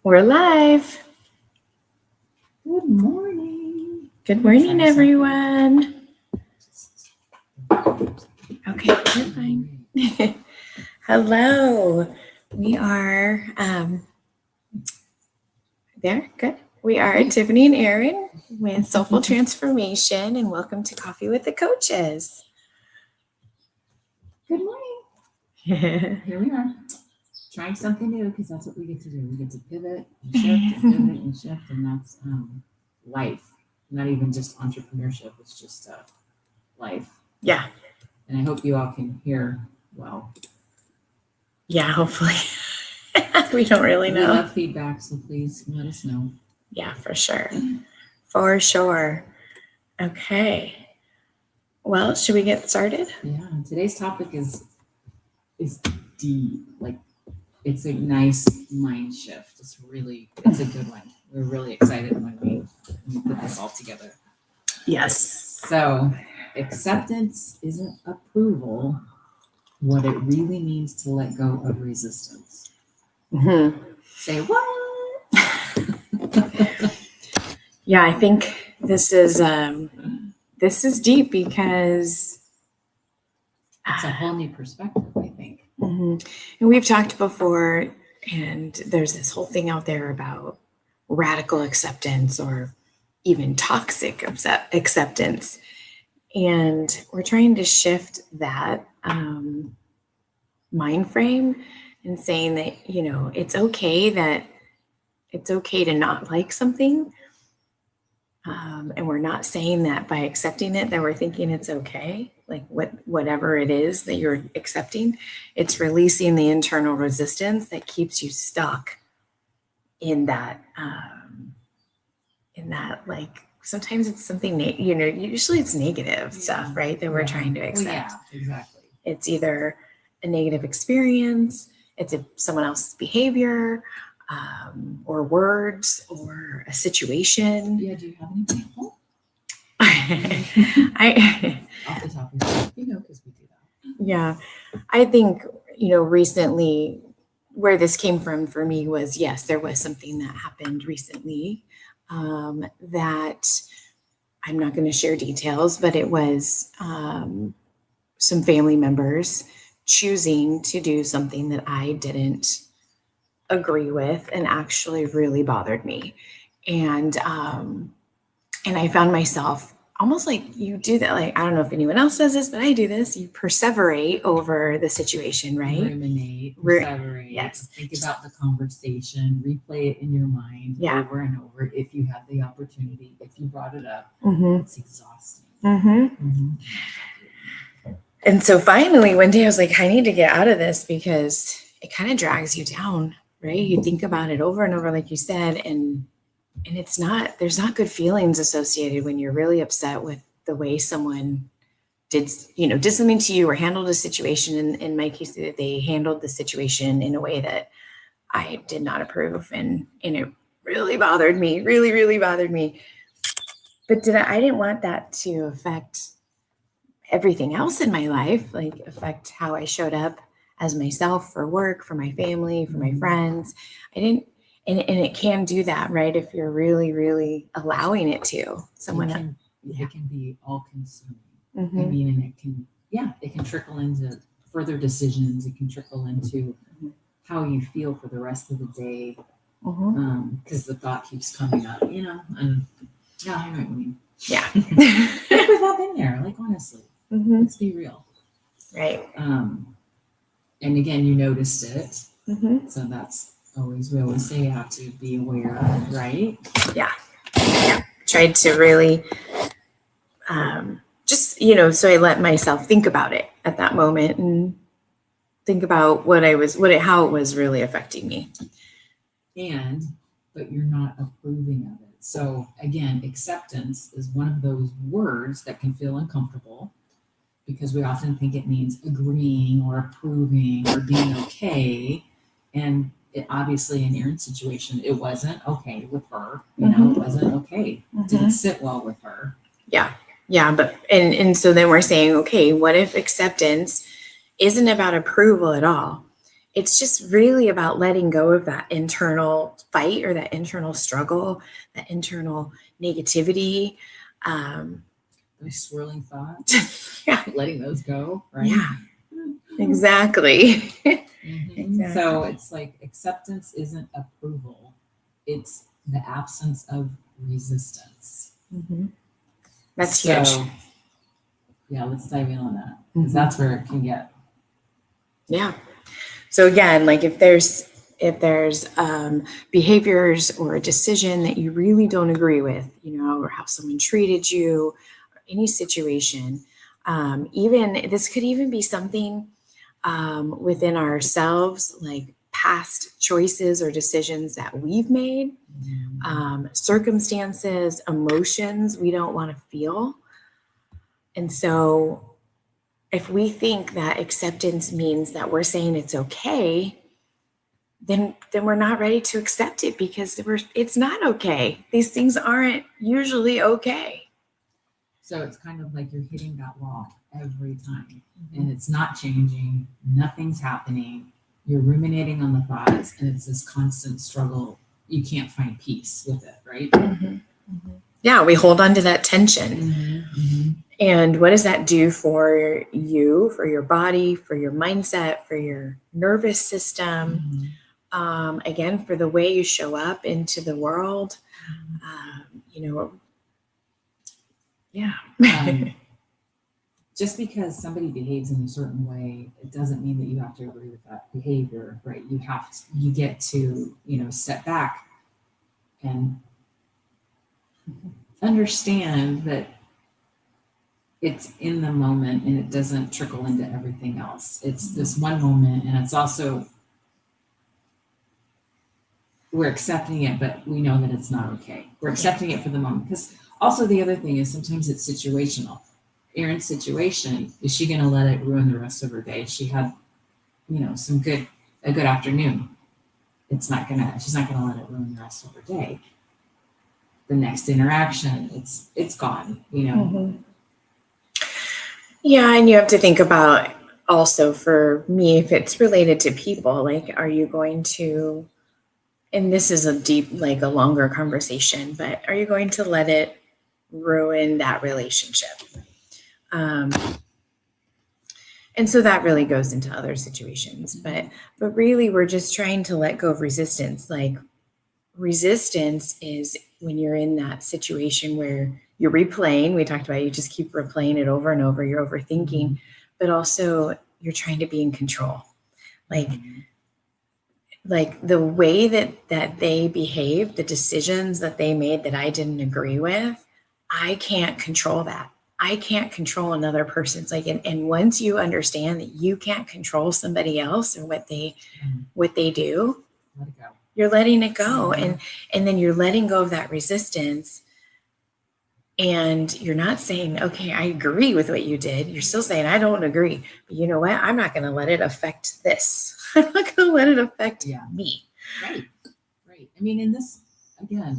We're live. Good morning. Good morning, everyone. Okay, you're fine. Hello. We are there. Good. We are Tiffany and Erin with Soulful Transformation, and welcome to Coffee with the Coaches. Good morning. Here we are, trying something new because that's what we get to do. We get to pivot and shift and pivot and shift, and that's life. Not even just entrepreneurship; it's just life. Yeah. And I hope you all can hear well. Yeah, hopefully. We don't really know. We love feedback, so please let us know. Yeah, for sure. For sure. Okay. Well, should we get started? Yeah. Today's topic is deep. Like, it's a nice mind shift. It's a good one. We're really excited when we put this all together. Yes. So, acceptance isn't approval. What it really means to let go of resistance. Mm-hmm. Say what? Yeah, I think this is deep because it's a whole new perspective, I think. Mm-hmm. And we've talked before, and there's this whole thing out there about radical acceptance or even toxic acceptance. And we're trying to shift that mind frame and saying that, it's okay to not like something. And we're not saying that by accepting it, that we're thinking it's okay, like whatever it is that you're accepting, it's releasing the internal resistance that keeps you stuck in that, like, sometimes it's something, usually it's negative stuff, right? That we're trying to accept. Well, yeah, exactly. It's either a negative experience, it's someone else's behavior, or words, or a situation. Yeah, do you have an example? Off the top of your head, because we do that. Yeah, I think, recently where this came from for me was, yes, there was something that happened recently that I'm not going to share details, but it was some family members choosing to do something that I didn't agree with and actually really bothered me. And I found myself almost like you do that. Like, I don't know if anyone else does this, but I do this. You perseverate over the situation, right? Ruminate, perseverate. Yes. Think about the conversation, replay it in your mind over and over. If you have the opportunity, if you brought it up, it's exhausting. And so finally one day I was like, I need to get out of this because it kind of drags you down, right? You think about it over and over, like you said, and there's not good feelings associated when you're really upset with the way someone did something to you or handled a situation. And in my case, they handled the situation in a way that I did not approve. And it really bothered me, really, really bothered me. But I didn't want that to affect everything else in my life, like affect how I showed up as myself for work, for my family, for my friends. I didn't. And it can do that, right? If you're really, really allowing it to. It can be all consuming. I mean, and it can trickle into further decisions. It can trickle into how you feel for the rest of the day. Because the thought keeps coming up, and I know what you mean. Yeah. We've all been there, like, honestly. Let's be real. Right. And again, you noticed it. So that's we always say you have to be aware, right? Yeah. Tried to really just, so I let myself think about it at that moment and think about how it was really affecting me. But you're not approving of it. So again, acceptance is one of those words that can feel uncomfortable because we often think it means agreeing or approving or being okay. And it obviously in Erin's situation, it wasn't okay with her. It wasn't okay. It didn't sit well with her. Yeah. Yeah. But, and so then we're saying, okay, what if acceptance isn't about approval at all? it's just really about letting go of that internal fight or that internal struggle, that internal negativity. Those swirling thoughts, Yeah. letting those go, right? Yeah, exactly. Exactly. So it's like acceptance isn't approval, it's the absence of resistance. Mm-hmm. That's so, huge. Yeah, let's dive in on that because that's where it can get. Yeah. So again, like if there's behaviors or a decision that you really don't agree with, or how someone treated you, or any situation, even this could even be something within ourselves, like past choices or decisions that we've made, circumstances, emotions we don't want to feel. And so if we think that acceptance means that we're saying it's okay, then we're not ready to accept it because it's not okay. These things aren't usually okay. So it's kind of like you're hitting that wall every time and it's not changing, nothing's happening. You're ruminating on the thoughts and it's this constant struggle. You can't find peace with it, right? Yeah, we hold on to that tension. And what does that do for you, for your body, for your mindset, for your nervous system? Again, for the way you show up into the world. Yeah. Just because somebody behaves in a certain way, it doesn't mean that you have to agree with that behavior, right? You get to, step back and understand that it's in the moment and it doesn't trickle into everything else. It's this one moment, and it's also we're accepting it, but we know that it's not okay. We're accepting it for the moment. Because also the other thing is sometimes it's situational. Erin's situation, is she going to let it ruin the rest of her day? She had, a good afternoon. She's not going to let it ruin the rest of her day. The next interaction, it's gone, Yeah, and you have to think about also for me, if it's related to people, like, are you going to, and this is a longer conversation, but are you going to let it ruin that relationship? And so that really goes into other situations, but really we're just trying to let go of resistance. Like resistance is when you're in that situation where you're replaying, we talked about, you just keep replaying it over and over, you're overthinking, but also you're trying to be in control. Like the way that they behaved, the decisions that they made that I didn't agree with, I can't control that. I can't control another person's and once you understand that you can't control somebody else and what they do, let it go. You're letting it go. And then you're letting go of that resistance. And you're not saying, okay, I agree with what you did. You're still saying, I don't agree. But you know what? I'm not going to let it affect this. I'm not going to let it affect me. Right. I mean, in this, again,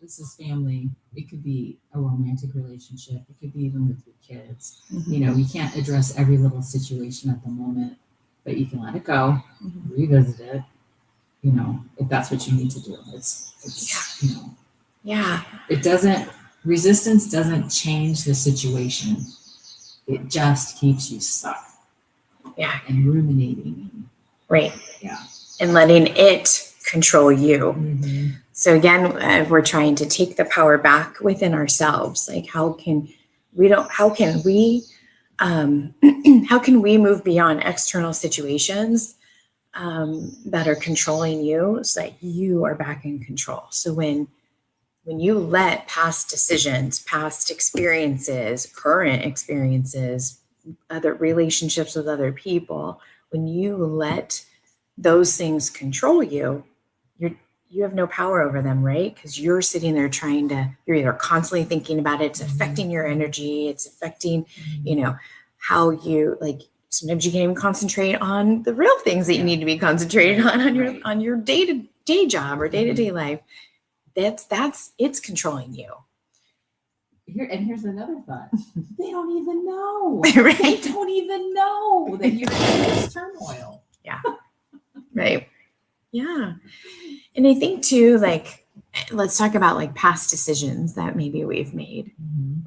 this is family. It could be a romantic relationship. It could be even with your kids. You can't address every little situation at the moment, but you can let it go, revisit it, if that's what you need to do. Resistance doesn't change the situation. It just keeps you stuck. Yeah. And ruminating. Right. Yeah. And letting it control you. So again, we're trying to take the power back within ourselves. Like how can we move beyond external situations that are controlling you so that you are back in control? So when you let past decisions, past experiences, current experiences, other relationships with other people, when you let those things control you, you have no power over them, right? Because you're sitting there you're either constantly thinking about it, it's affecting your energy, it's affecting, how you sometimes you can't even concentrate on the real things that you need to be concentrated on your day-to-day job or day-to-day life. It's controlling you. Here's another thought. They don't even know. Right? They don't even know that you're in this turmoil. Yeah. Right. Yeah. And I think too, like, let's talk about like past decisions that maybe we've made,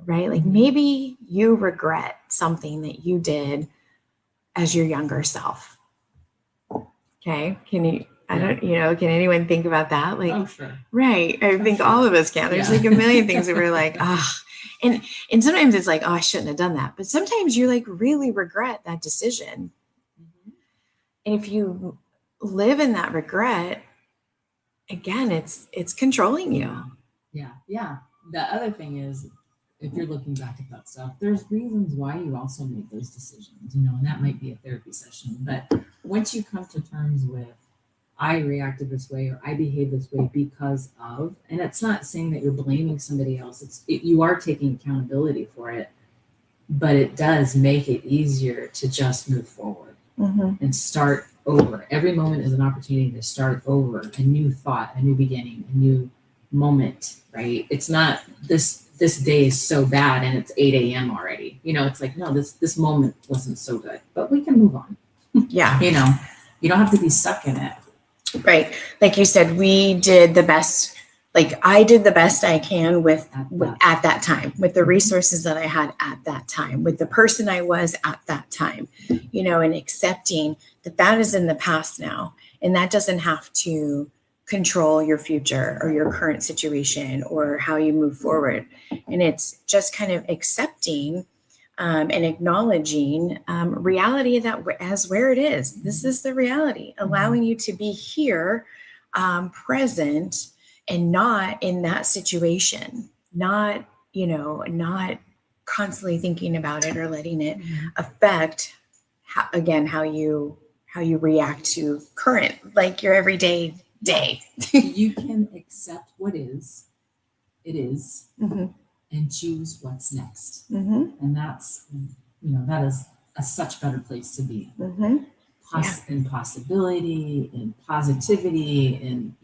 right? Like maybe you regret something that you did as your younger self. Okay. Can you, I don't, can anyone think about that? Like, oh, sure. Right. I think all of us can. There's like a million things that we're like, and sometimes it's like, oh, I shouldn't have done that. But sometimes you like really regret that decision. And if you live in that regret, again, it's controlling you. Yeah. The other thing is, if you're looking back at that stuff, there's reasons why you also made those decisions, and that might be a therapy session. But once you come to terms with, I reacted this way or I behaved this way because of, and it's not saying that you're blaming somebody else. You are taking accountability for it, but it does make it easier to just move forward and start over. Every moment is an opportunity to start over, a new thought, a new beginning, a new moment, right? It's not this day is so bad and it's 8 a.m. already. It's like, no, this moment wasn't so good, but we can move on. Yeah. You don't have to be stuck in it. Right. Like you said, we did the best, like I did the best I can with at that time, with the resources that I had at that time, with the person I was at that time, and accepting that is in the past now. And that doesn't have to control your future or your current situation or how you move forward. And it's just kind of accepting and acknowledging reality that as where it is. This is the reality, allowing you to be here, present, and not in that situation, not constantly thinking about it or letting it affect how you react to current, like your everyday day. You can accept what is, it is, and choose what's next. And that's, that is a such better place to be. In possibility, in positivity, in,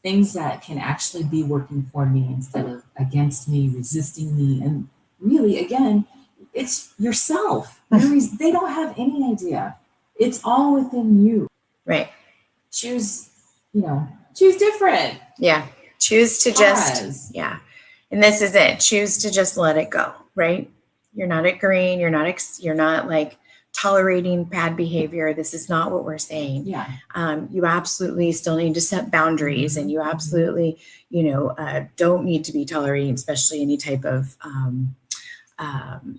things that can actually be working for me instead of against me, resisting me. And really, again, it's yourself. They don't have any idea. It's all within you. Right. Choose different. Yeah. Choose to just, And this is it. Choose to just let it go, right? You're not agreeing. You're not like tolerating bad behavior. This is not what we're saying. Yeah. You absolutely still need to set boundaries, and you absolutely, don't need to be tolerating, especially any type of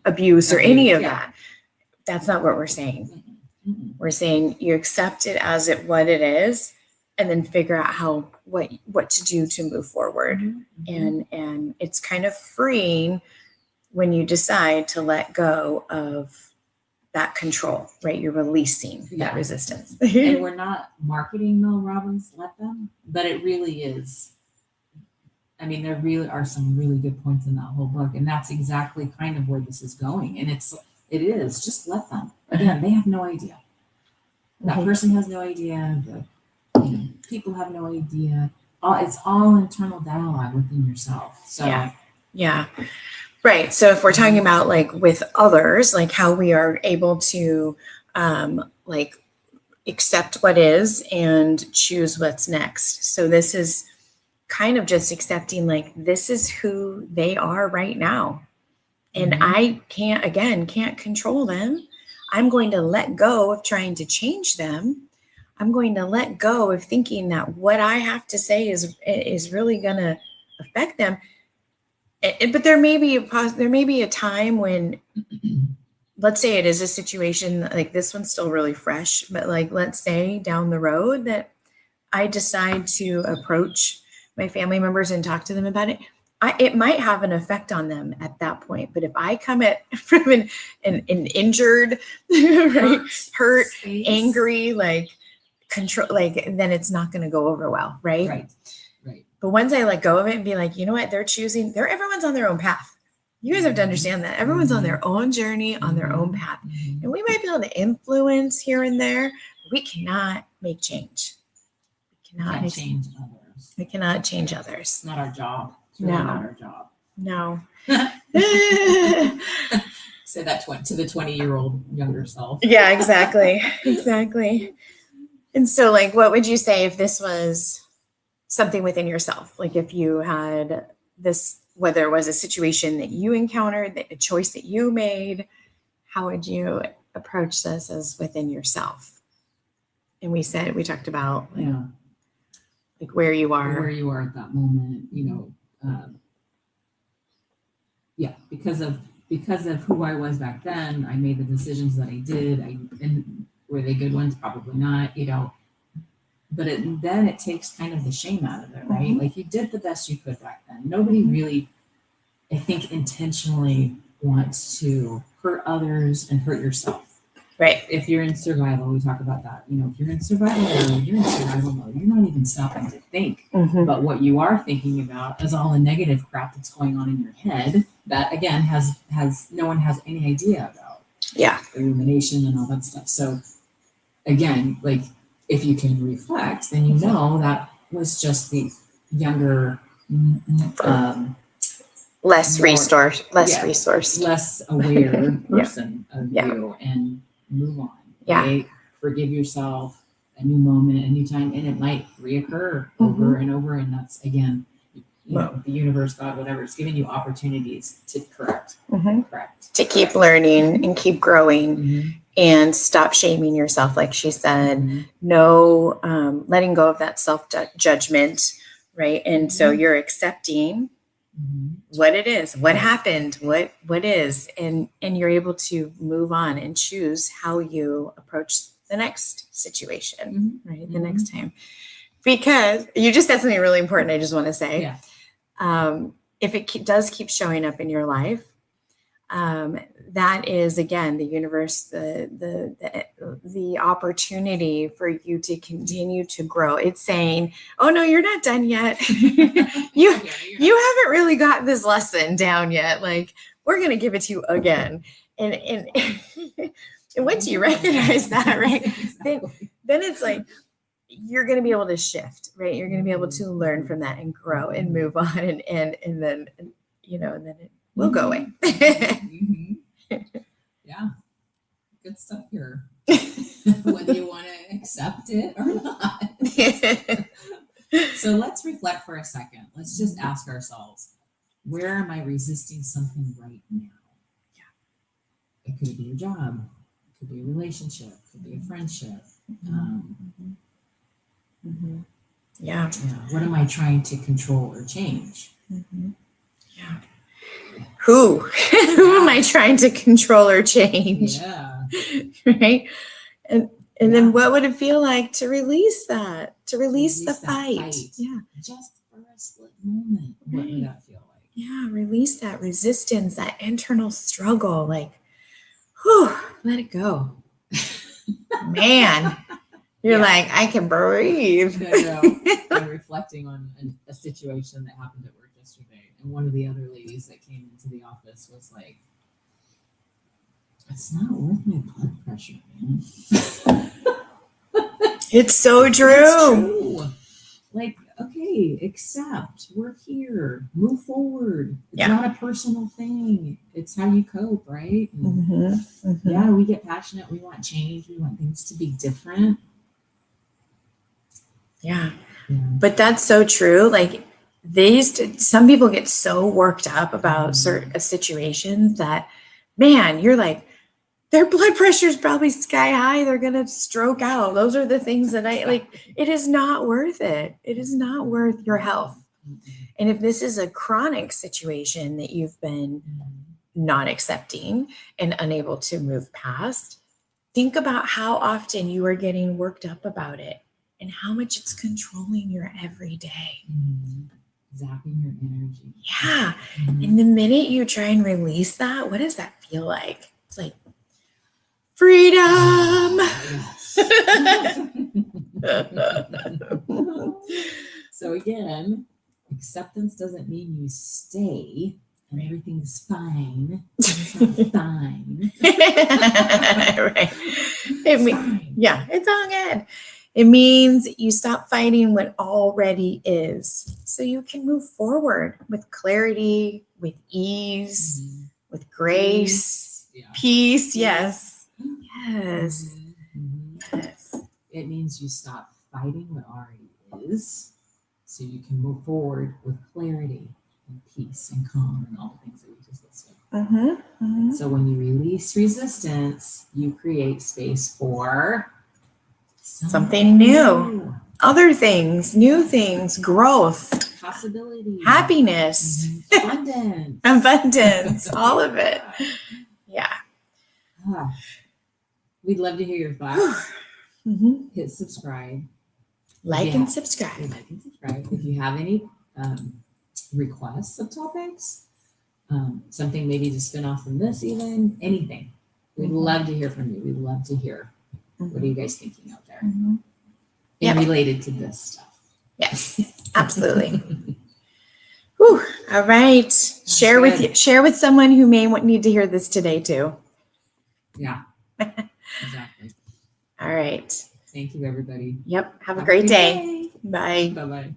abuse or any of that. That's not what we're saying. We're saying you accept it as what it is, and then figure out what to do to move forward. And it's kind of freeing when you decide to let go of that control, right? You're releasing that resistance. And we're not marketing Mel Robbins, let them, but it really is. I mean, there really are some really good points in that whole book, and that's exactly kind of where this is going. And it is just let them. Again, they have no idea. That person has no idea. The people have no idea. It's all internal dialogue within yourself. So yeah. Right. So if we're talking about like with others, like how we are able to like accept what is and choose what's next. So this is kind of just accepting like this is who they are right now. And I can't control them. I'm going to let go of trying to change them. I'm going to let go of thinking that what I have to say is really going to affect them. But there may be a time when, let's say it is a situation like this one's still really fresh, but like, let's say down the road that I decide to approach my family members and talk to them about it. It might have an effect on them at that point. But if I come at from an injured, right, hurt, angry, like control, like then it's not going to go over well, right? Right. But once I let go of it and be like, you know what, everyone's on their own path. You guys have to understand that everyone's on their own journey, on their own path. And we might be able to influence here and there, but we cannot make change. We cannot change others. We cannot change others. It's not our job. It's really not our job. No. Say that to the 20-year-old younger self. Yeah, exactly. And so like, what would you say if this was something within yourself? Like if you had this, whether it was a situation that you encountered, a choice that you made, how would you approach this as within yourself? And we talked about like where you are at that moment, because of who I was back then, I made the decisions that I did. And were they good ones? Probably not, but then it takes kind of the shame out of it, right? Mm-hmm. Like you did the best you could back then. Nobody really, I think, intentionally wants to hurt others and hurt yourself. Right. If you're in survival, we talk about that. If you're in survival mode, you're in survival mode. You're not even stopping to think. Mm-hmm. But what you are thinking about is all the negative crap that's going on in your head that, again, has no one has any idea about. Yeah. The rumination and all that stuff. So, again, like if you can reflect, then that was just the younger, less aware person of you, and move on. Right? Forgive yourself, a new moment, a new time, and it might reoccur over and over. And that's, again, the universe, God, whatever, it's giving you opportunities to correct, to keep learning and keep growing, and stop shaming yourself, like she said. No, letting go of that self-judgment, right? And so you're accepting what it is, what happened, what is, and you're able to move on and choose how you approach the next situation, right? The next time. Because you just said something really important, I just want to say. If it does keep showing up in your life, that is, again, the universe, the opportunity for you to continue to grow. It's saying, oh no, you're not done yet. you haven't really got this lesson down yet. Like, we're going to give it to you again. And and once you recognize that, right, then it's like, you're going to be able to shift, right? You're going to be able to learn from that and grow and move on, and then and then it will go away. Yeah, good stuff here. Whether you want to accept it or not. So let's reflect for a second. Let's just ask ourselves, where am I resisting something right now? It could be a job, it could be a relationship, it could be a friendship. What am I trying to control or change? Who am I trying to control or change? Right. And then what would it feel like to release that, to release the fight? Yeah. Just for a split moment. What would that feel like? Yeah. Release that resistance, that internal struggle. Like, whew, let it go. Man, you're like, I can breathe. I'm reflecting on a situation that happened at work yesterday. And one of the other ladies that came into the office was like, it's not worth my blood pressure, man. It's so true. It's true. Like, okay, accept. We're here. Move forward. It's not a personal thing. It's how you cope, right? Yeah, we get passionate. We want change. We want things to be different. Yeah. But that's so true. Like, some people get so worked up about certain situations that, man, you're like, their blood pressure is probably sky high. They're going to stroke out. Those are the things that it is not worth it. It is not worth your health. And if this is a chronic situation that you've been not accepting and unable to move past, think about how often you are getting worked up about it and how much it's controlling your everyday. Zapping your energy. Yeah. And the minute you try and release that, what does that feel like? It's like freedom. So again, acceptance doesn't mean you stay and everything's fine. It's not fine. Right. It's all good. It means you stop fighting what already is, so you can move forward with clarity, with ease, with grace, peace. Yes. It means you stop fighting what already is so you can move forward with clarity and peace and calm and all the things that we just listed. So when you release resistance, you create space for Something new. Other things, new things, growth, possibility, happiness, abundance, abundance, all of it. Yeah. We'd love to hear your thoughts. Hit subscribe. Like and subscribe. Like and subscribe. If you have any requests of topics, something maybe to spin off from this, even anything, we'd love to hear from you. We'd love to hear what are you guys thinking out there, and related to this stuff. Yes, absolutely. Whew. All right. Share with someone who may need to hear this today too. Yeah. Exactly. All right. Thank you, everybody. Yep. Have a great day. Bye. Bye-bye.